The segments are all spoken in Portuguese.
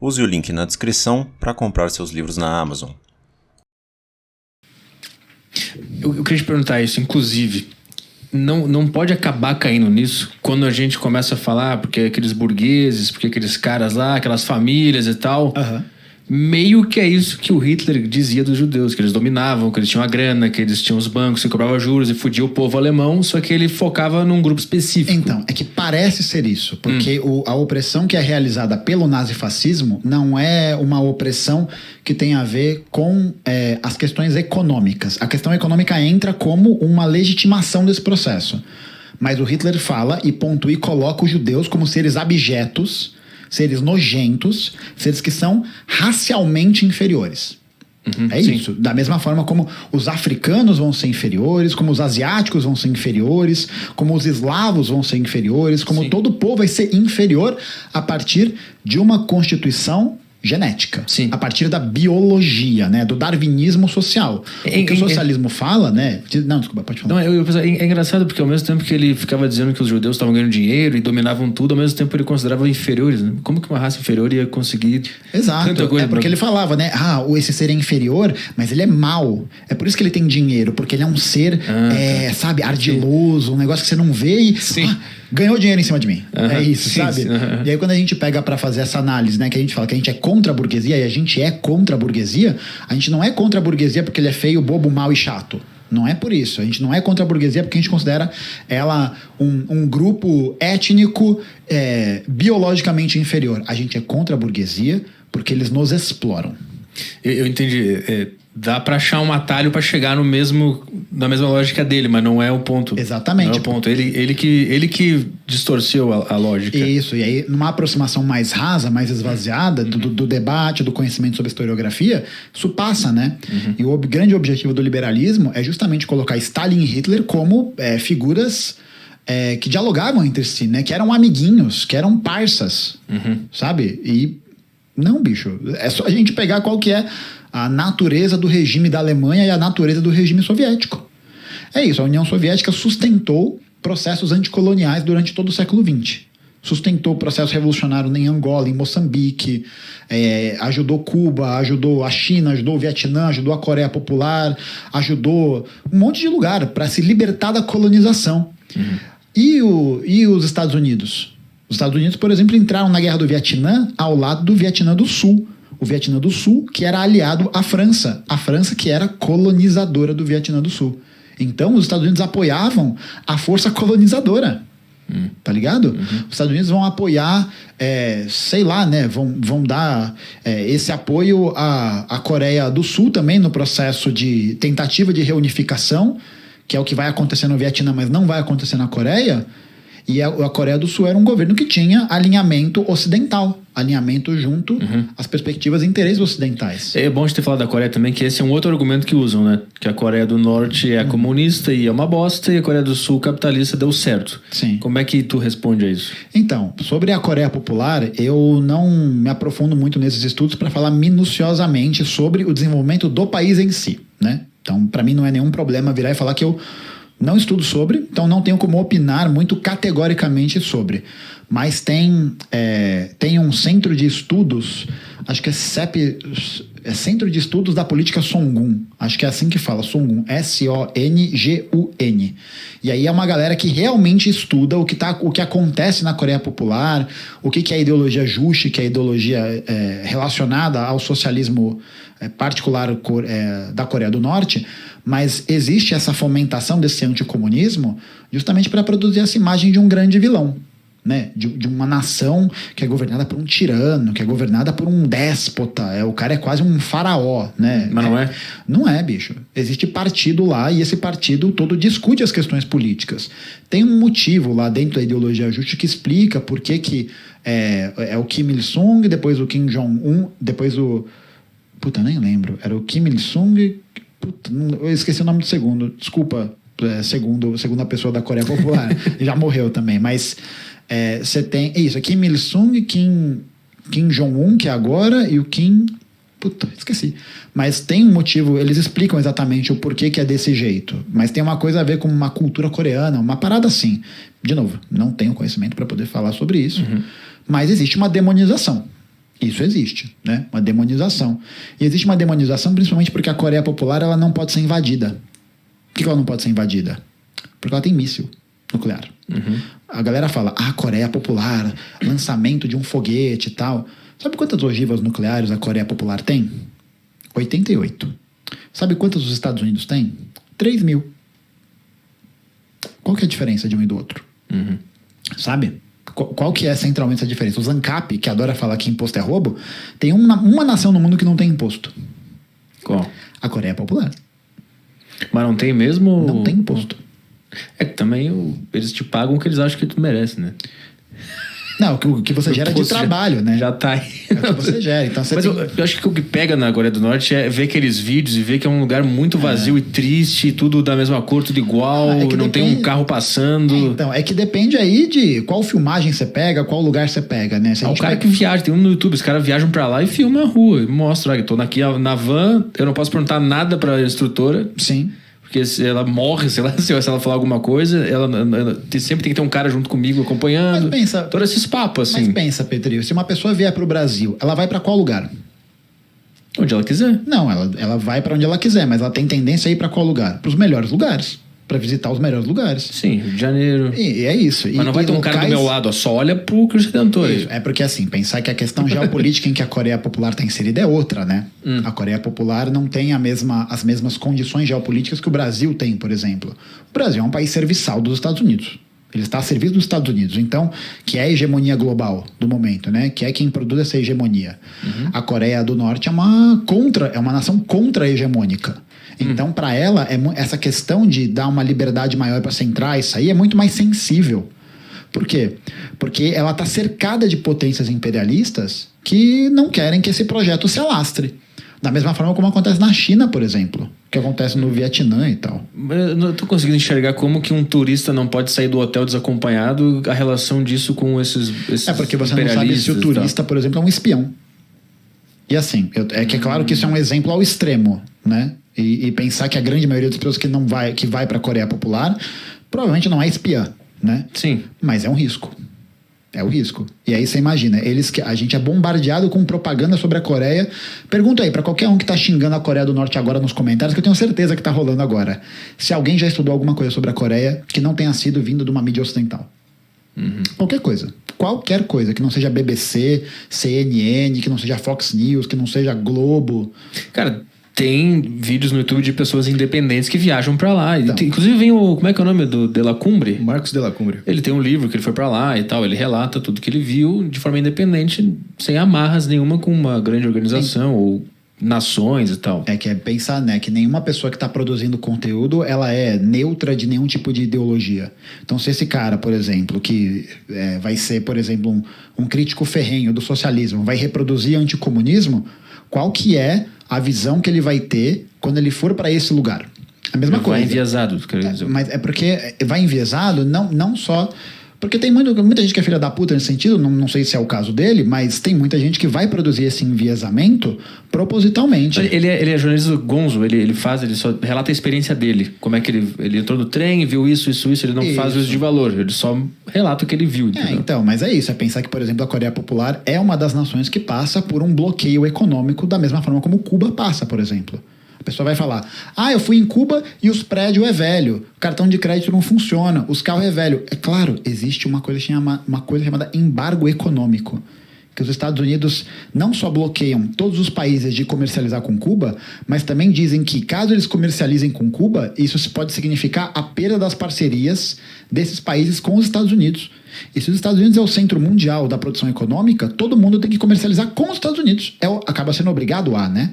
Use o link na descrição para comprar seus livros na Amazon. Eu queria te perguntar isso, inclusive, não pode acabar caindo nisso quando a gente começa a falar porque aqueles burgueses, porque aqueles caras lá, aquelas famílias e tal... Meio que é isso que o Hitler dizia dos judeus, que eles dominavam, que eles tinham a grana, que eles tinham os bancos, que cobravam juros e fudia o povo alemão, só que ele focava num grupo específico. Então, é que parece ser isso, porque a opressão que é realizada pelo nazifascismo não é uma opressão que tem a ver com as questões econômicas. A questão econômica entra como uma legitimação desse processo. Mas o Hitler fala e pontua e coloca os judeus como seres abjetos, seres nojentos, seres que são racialmente inferiores. Sim. Isso. Da mesma forma como os africanos vão ser inferiores, como os asiáticos vão ser inferiores, como os eslavos vão ser inferiores, como todo povo vai ser inferior a partir de uma constituição genética. Sim. A partir da biologia, né? Do darwinismo social. O que o socialismo fala, né? Não, desculpa, pode falar. Não, é engraçado porque ao mesmo tempo que ele ficava dizendo que os judeus estavam ganhando dinheiro e dominavam tudo, ao mesmo tempo ele considerava inferiores, né? Como que uma raça inferior ia conseguir tanta coisa? Porque ele falava, né? Esse ser é inferior, mas ele é mau. É por isso que ele tem dinheiro, porque ele é um ser, sabe, ardiloso, um negócio que você não vê e... ganhou dinheiro em cima de mim. É isso, sabe? E aí quando a gente pega pra fazer essa análise, né? Que a gente fala que a gente é contra a burguesia, e a gente é contra a burguesia, a gente não é contra a burguesia porque ele é feio, bobo, mau e chato. Não é por isso. A gente não é contra a burguesia porque a gente considera ela um grupo étnico biologicamente inferior. A gente é contra a burguesia porque eles nos exploram. Eu entendi. Dá pra achar um atalho pra chegar na mesma lógica dele, mas não é o ponto. Exatamente. Não é o ponto. Ele que distorceu a lógica. Isso. E aí, numa aproximação mais rasa, mais esvaziada do debate, do conhecimento sobre historiografia, isso passa, né? E o grande objetivo do liberalismo é justamente colocar Stalin e Hitler como figuras que dialogavam entre si, né? Que eram amiguinhos, que eram parças, sabe? E não, bicho. É só a gente pegar qual que é a natureza do regime da Alemanha e a natureza do regime soviético. É isso, a União Soviética sustentou processos anticoloniais durante todo o século XX. Sustentou o processo revolucionário em Angola, em Moçambique, ajudou Cuba, ajudou a China, ajudou o Vietnã, ajudou a Coreia Popular, ajudou um monte de lugar para se libertar da colonização. E os Estados Unidos? Os Estados Unidos, por exemplo, entraram na Guerra do Vietnã ao lado do Vietnã do Sul. O Vietnã do Sul, que era aliado à França. A França, que era colonizadora do Vietnã do Sul. Então, os Estados Unidos apoiavam a força colonizadora. Tá ligado? Os Estados Unidos vão apoiar, sei lá, né? Vão dar esse apoio à Coreia do Sul também no processo de tentativa de reunificação, que é o que vai acontecer no Vietnã, mas não vai acontecer na Coreia. E a Coreia do Sul era um governo que tinha alinhamento ocidental, alinhamento junto às perspectivas e interesses ocidentais. É bom a gente ter falado da Coreia também, que esse é um outro argumento que usam, né? Que a Coreia do Norte é comunista e é uma bosta, e a Coreia do Sul capitalista deu certo. Sim. Como é que tu responde a isso? Então, sobre a Coreia Popular, eu não me aprofundo muito nesses estudos para falar minuciosamente sobre o desenvolvimento do país em si, né? Então, para mim não é nenhum problema virar e falar que eu não estudo sobre, então não tenho como opinar muito categoricamente sobre. Mas tem um centro de estudos, acho que é Centro de Estudos da Política Songun. Acho que é assim que fala, Songun. S-O-N-G-U-N. E aí é uma galera que realmente estuda o que acontece na Coreia Popular, o que é a ideologia Juche, que é a ideologia relacionada ao socialismo particular da Coreia do Norte. Mas existe essa fomentação desse anticomunismo justamente para produzir essa imagem de um grande vilão, né? De uma nação que é governada por um tirano, que é governada por um déspota. O cara é quase um faraó, né? Mas não é? Não é, bicho. Existe partido lá e esse partido todo discute as questões políticas. Tem um motivo lá dentro da ideologia Juche que explica por que é o Kim Il-sung, depois o Kim Jong-un, depois o... Puta, nem lembro. Era o Kim Il-sung... Puta, eu esqueci o nome do segundo. Desculpa, segunda pessoa da Coreia Popular. Já morreu também, mas... Você tem isso, Kim Il-sung, Kim Jong-un, que é agora, e o Kim... Puta, esqueci. Mas tem um motivo, eles explicam exatamente o porquê que é desse jeito. Mas tem uma coisa a ver com uma cultura coreana, uma parada assim. De novo, não tenho conhecimento para poder falar sobre isso. Mas existe uma demonização. Isso existe, né? Uma demonização. E existe uma demonização principalmente porque a Coreia Popular ela não pode ser invadida. Por que ela não pode ser invadida? Porque ela tem míssil nuclear. A galera fala, Coreia Popular, lançamento de um foguete e tal. Sabe quantas ogivas nucleares a Coreia Popular tem? 88. Sabe quantas os Estados Unidos têm? 3.000. Qual que é a diferença de um e do outro? Sabe? Qual que é centralmente essa diferença? O ANCAP, que adora falar que imposto é roubo, tem uma nação no mundo que não tem imposto. Qual? A Coreia Popular. Mas não tem mesmo? Não tem imposto. É que também eles te pagam o que eles acham que tu merece, né? Não, o que você gera de trabalho, né? Já tá aí. É o que você gera. Então você Mas eu acho que o que pega na Coreia do Norte é ver aqueles vídeos e ver que é um lugar muito vazio e triste, tudo da mesma cor, tudo igual, não tem um carro passando. Então, é que depende aí de qual filmagem você pega, qual lugar você pega, né? Se o cara que viaja, tem um no YouTube, os caras viajam pra lá e filmam a rua, mostra, tô aqui na van, eu não posso perguntar nada pra instrutora. Sim. Porque se ela morre, sei lá, se ela falar alguma coisa, ela sempre tem que ter um cara junto comigo acompanhando. Mas pensa... Todos esses papos, assim. Mas pensa, Petri, se uma pessoa vier pro Brasil, ela vai pra qual lugar? Onde ela quiser. Não, ela vai pra onde ela quiser, mas ela tem tendência a ir pra qual lugar? Pros melhores lugares. Pra visitar os melhores lugares. Sim, Rio de Janeiro. E é isso. Mas não vai ter um cara do meu lado, só olha pro Cristo Redentor. É porque assim, pensar que a questão geopolítica em que a Coreia Popular está inserida é outra, né? A Coreia Popular não tem as mesmas condições geopolíticas que o Brasil tem, por exemplo. O Brasil é um país serviçal dos Estados Unidos. Ele está a serviço dos Estados Unidos, então, que é a hegemonia global do momento, né? Que é quem produz essa hegemonia. A Coreia do Norte é uma nação contra-hegemônica. Então, para ela, essa questão de dar uma liberdade maior para centrar isso aí é muito mais sensível. Por quê? Porque ela está cercada de potências imperialistas que não querem que esse projeto se alastre. Da mesma forma como acontece na China, por exemplo. Que acontece no Vietnã e tal. Eu não tô conseguindo enxergar como que um turista não pode sair do hotel desacompanhado, a relação disso com esses É porque você não sabe se o turista, por exemplo, é um espião. E assim, é claro que isso é um exemplo ao extremo, né? E pensar que a grande maioria das pessoas que vai para a Coreia Popular provavelmente não é espiã, né? Sim. Mas é um risco. É o risco. E aí você imagina, a gente é bombardeado com propaganda sobre a Coreia. Pergunta aí para qualquer um que tá xingando a Coreia do Norte agora nos comentários, que eu tenho certeza que tá rolando agora. Se alguém já estudou alguma coisa sobre a Coreia que não tenha sido vindo de uma mídia ocidental. Qualquer coisa. Qualquer coisa. Que não seja BBC, CNN, que não seja Fox News, que não seja Globo. Cara, tem vídeos no YouTube de pessoas independentes que viajam pra lá. Então. Inclusive vem como é que é o nome do De La Cumbre? Marcos De La Cumbre. Ele tem um livro que ele foi pra lá e tal. Ele relata tudo que ele viu de forma independente, sem amarras nenhuma com uma grande organização ou nações e tal. É que é pensar, né, que nenhuma pessoa que está produzindo conteúdo, ela é neutra de nenhum tipo de ideologia. Então, se esse cara, por exemplo, que vai ser, por exemplo, um crítico ferrenho do socialismo, vai reproduzir anticomunismo, qual que é a visão que ele vai ter quando ele for para esse lugar? A mesma coisa. Vai enviesado, quer dizer. Mas é porque vai enviesado, não só... Porque tem muita gente que é filha da puta nesse sentido, não sei se é o caso dele, mas tem muita gente que vai produzir esse enviesamento propositalmente. Ele é jornalista gonzo, ele só relata a experiência dele. Como é que ele entrou no trem, viu isso, ele não faz isso de valor, ele só relata o que ele viu. Então, mas é isso, é pensar que, por exemplo, a Coreia Popular é uma das nações que passa por um bloqueio econômico da mesma forma como Cuba passa, por exemplo. A pessoa vai falar, eu fui em Cuba e os prédios é velho, o cartão de crédito não funciona, os carros é velho. É claro, existe uma coisa chamada embargo econômico, que os Estados Unidos não só bloqueiam todos os países de comercializar com Cuba, mas também dizem que caso eles comercializem com Cuba, isso pode significar a perda das parcerias desses países com os Estados Unidos. E se os Estados Unidos é o centro mundial da produção econômica, todo mundo tem que comercializar com os Estados Unidos. Acaba sendo obrigado a, né?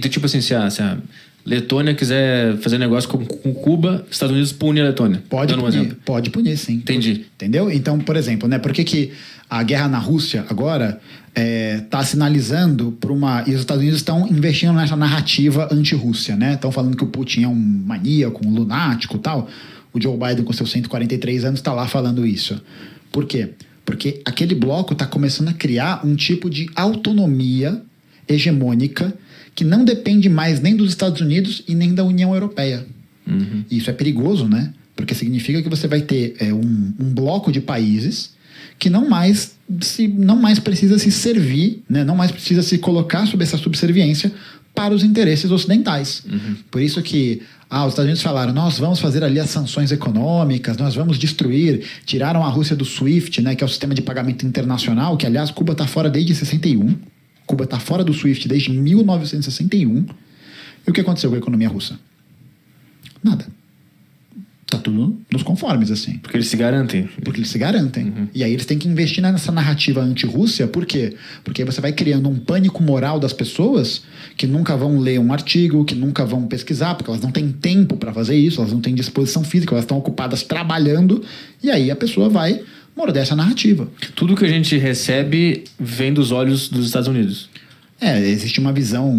Tipo assim, se a Letônia quiser fazer negócio com Cuba, Estados Unidos pune a Letônia. Pode punir, sim. Entendi. Entendeu? Então, por exemplo, né, por que a guerra na Rússia agora está sinalizando para uma... E os Estados Unidos estão investindo nessa narrativa anti-Rússia, né? Estão falando que o Putin é um maníaco, um lunático e tal. O Joe Biden, com seus 143 anos, está lá falando isso. Por quê? Porque aquele bloco está começando a criar um tipo de autonomia hegemônica que não depende mais nem dos Estados Unidos e nem da União Europeia. E isso é perigoso, né? Porque significa que você vai ter um bloco de países que não mais não mais precisa se servir, né? Não mais precisa se colocar sob essa subserviência para os interesses ocidentais. Por isso que os Estados Unidos falaram, nós vamos fazer ali as sanções econômicas, nós vamos destruir, tiraram a Rússia do SWIFT, né, que é o sistema de pagamento internacional, que aliás Cuba está fora desde 61. Cuba está fora do SWIFT desde 1961. E o que aconteceu com a economia russa? Nada. Tá tudo nos conformes, assim. Porque eles se garantem. Porque eles se garantem. E aí eles têm que investir nessa narrativa anti-Rússia. Por quê? Porque aí você vai criando um pânico moral das pessoas que nunca vão ler um artigo, que nunca vão pesquisar, porque elas não têm tempo para fazer isso, elas não têm disposição física, elas estão ocupadas trabalhando. E aí a pessoa vai morder essa narrativa. Tudo que a gente recebe vem dos olhos dos Estados Unidos. Existe uma visão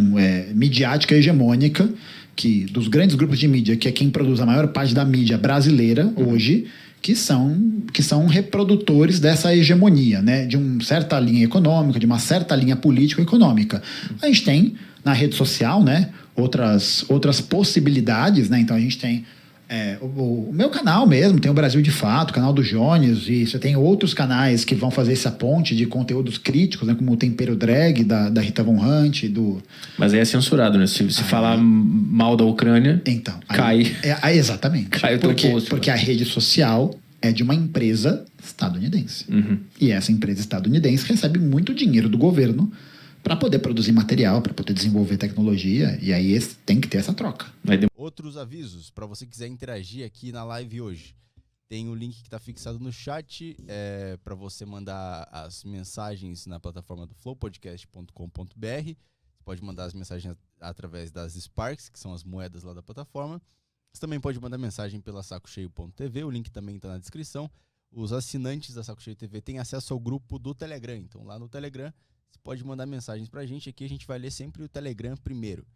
midiática hegemônica que dos grandes grupos de mídia, que é quem produz a maior parte da mídia brasileira hoje, que são reprodutores dessa hegemonia, né? De uma certa linha econômica, de uma certa linha político-econômica. A gente tem na rede social, né, outras possibilidades, né? Então a gente tem o meu canal mesmo, tem o Brasil de Fato, o canal do Jones, e você tem outros canais que vão fazer essa ponte de conteúdos críticos, né, como o Tempero Drag, da Rita Von Hunt, Mas aí é censurado, né? Se falar mal da Ucrânia, então, cai. Exatamente. Cai o teu post, porque a rede social é de uma empresa estadunidense. E essa empresa estadunidense recebe muito dinheiro do governo para poder produzir material, para poder desenvolver tecnologia, e aí tem que ter essa troca. Outros avisos, para você que quiser interagir aqui na live hoje. Tem o link que está fixado no chat para você mandar as mensagens na plataforma do flowpodcast.com.br. Você pode mandar as mensagens através das Sparks, que são as moedas lá da plataforma. Você também pode mandar mensagem pela sacocheio.tv, o link também está na descrição. Os assinantes da Saco Cheio TV têm acesso ao grupo do Telegram, então lá no Telegram você pode mandar mensagens pra gente, aqui a gente vai ler sempre o Telegram primeiro.